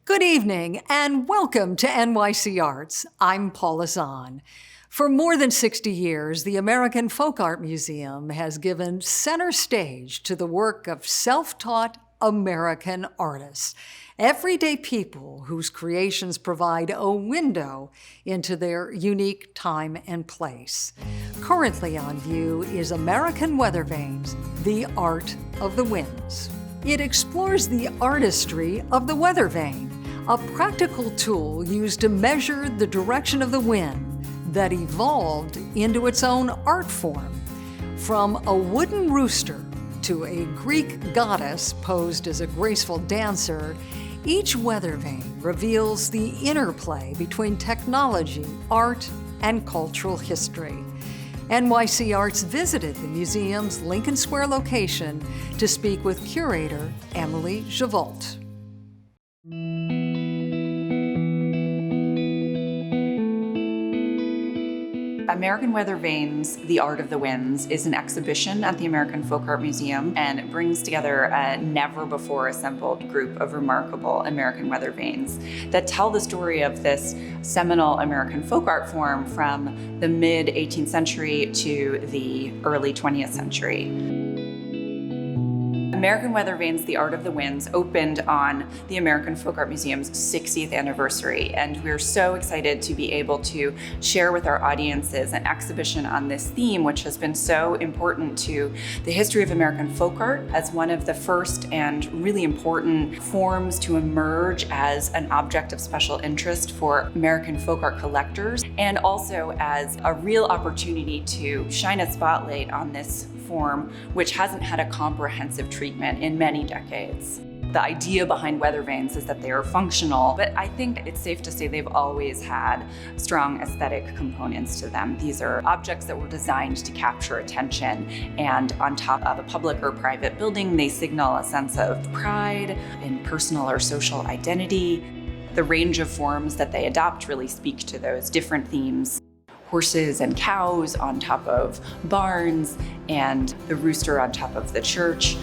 Good evening and welcome to NYC Arts. I'm Paula Zahn. For more than 60 years, the American Folk Art Museum has given center stage to the work of self-taught American artists, everyday people whose creations provide a window into their unique time and place. Currently on view is American Weather Vanes, The Art of the Winds. It explores the artistry of the weather vane, a practical tool used to measure the direction of the wind that evolved into its own art form. From a wooden rooster to a Greek goddess posed as a graceful dancer, each weather vane reveals the interplay between technology, art, and cultural history. NYC Arts visited the museum's Lincoln Square location to speak with curator Emily Javolt. American Weather Vanes, The Art of the Winds is an exhibition at the American Folk Art Museum, and it brings together a never-before-assembled group of remarkable American weather vanes that tell the story of this seminal American folk art form from the mid-18th century to the early 20th century. American Weather Vanes, The Art of the Winds opened on the American Folk Art Museum's 60th anniversary, and we're so excited to be able to share with our audiences an exhibition on this theme, which has been so important to the history of American folk art as one of the first and really important forms to emerge as an object of special interest for American folk art collectors, and also as a real opportunity to shine a spotlight on this form, which hasn't had a comprehensive treatment in many decades. The idea behind weather vanes is that they are functional, but I think it's safe to say they've always had strong aesthetic components to them. These are objects that were designed to capture attention, and on top of a public or private building, they signal a sense of pride in personal or social identity. The range of forms that they adopt really speak to those different themes. Horses and cows on top of barns, and the rooster on top of the church.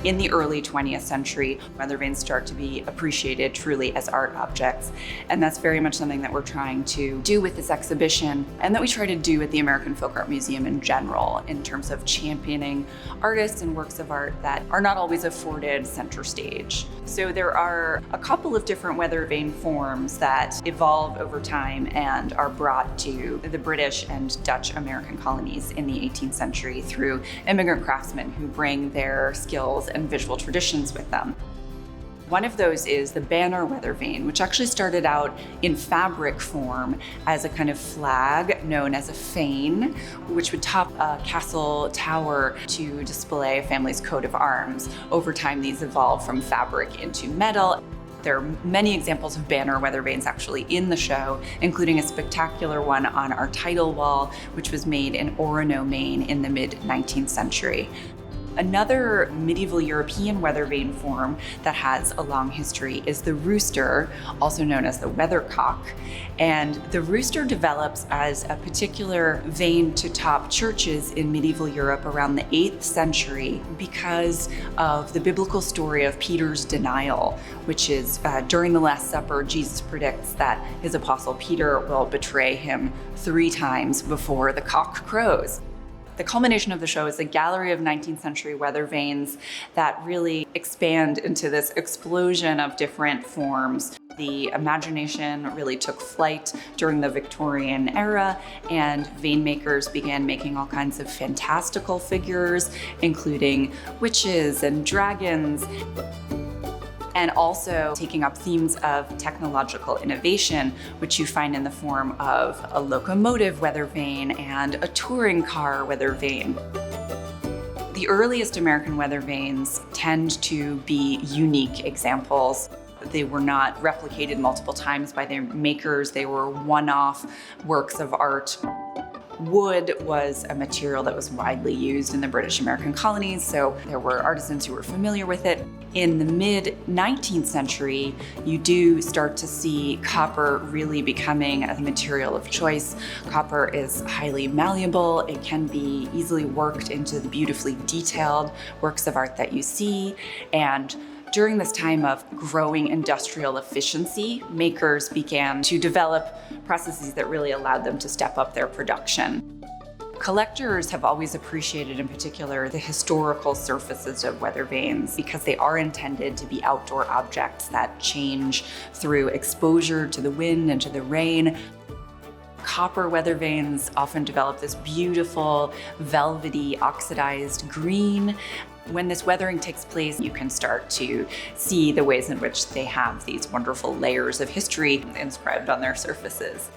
In the early 20th century, weather vanes start to be appreciated truly as art objects. And that's very much something that we're trying to do with this exhibition, and that we try to do at the American Folk Art Museum in general, in terms of championing artists and works of art that are not always afforded center stage. So there are a couple of different weather vane forms that evolve over time and are brought to the British and Dutch American colonies in the 18th century through immigrant craftsmen who bring their skills and visual traditions with them. One of those is the banner weather vane, which actually started out in fabric form as a kind of flag known as a fane, which would top a castle tower to display a family's coat of arms. Over time, these evolved from fabric into metal. There are many examples of banner weather vanes actually in the show, including a spectacular one on our title wall, which was made in Orono, Maine in the mid-19th century. Another medieval European weather vane form that has a long history is the rooster, also known as the weathercock. And the rooster develops as a particular vane to top churches in medieval Europe around the 8th century because of the biblical story of Peter's denial, which is during the Last Supper, Jesus predicts that his apostle Peter will betray him 3 times before the cock crows. The culmination of the show is a gallery of 19th century weather vanes that really expand into this explosion of different forms. The imagination really took flight during the Victorian era, and vane makers began making all kinds of fantastical figures, including witches and dragons, and also taking up themes of technological innovation, which you find in the form of a locomotive weather vane and a touring car weather vane. The earliest American weather vanes tend to be unique examples. They were not replicated multiple times by their makers. They were one-off works of art. Wood was a material that was widely used in the British American colonies, so there were artisans who were familiar with it. In the mid-19th century, you do start to see copper really becoming a material of choice. Copper is highly malleable. It can be easily worked into the beautifully detailed works of art that you see, and During this time of growing industrial efficiency, makers began to develop processes that really allowed them to step up their production. Collectors have always appreciated, in particular, the historical surfaces of weather vanes because they are intended to be outdoor objects that change through exposure to the wind and to the rain. Copper weather vanes often develop this beautiful, velvety, oxidized green. When this weathering takes place, you can start to see the ways in which they have these wonderful layers of history inscribed on their surfaces.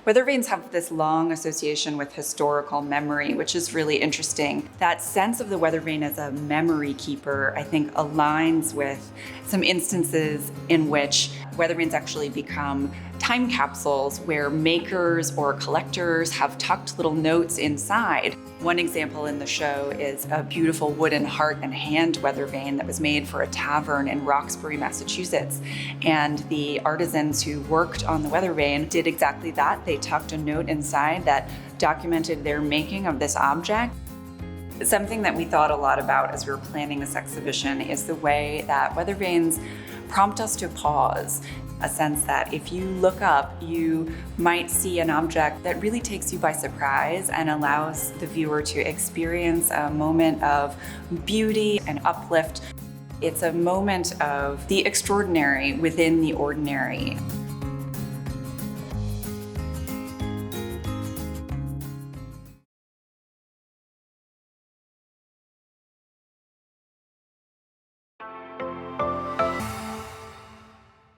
Weather vanes have this long association with historical memory, which is really interesting. That sense of the weather vane as a memory keeper, I think, aligns with some instances in which weather vanes actually become time capsules where makers or collectors have tucked little notes inside. One example in the show is a beautiful wooden heart and hand weather vane that was made for a tavern in Roxbury, Massachusetts. And the artisans who worked on the weather vane did exactly that. They tucked a note inside that documented their making of this object. Something that we thought a lot about as we were planning this exhibition is the way that weather vanes prompt us to pause. A sense that if you look up, you might see an object that really takes you by surprise and allows the viewer to experience a moment of beauty and uplift. It's a moment of the extraordinary within the ordinary.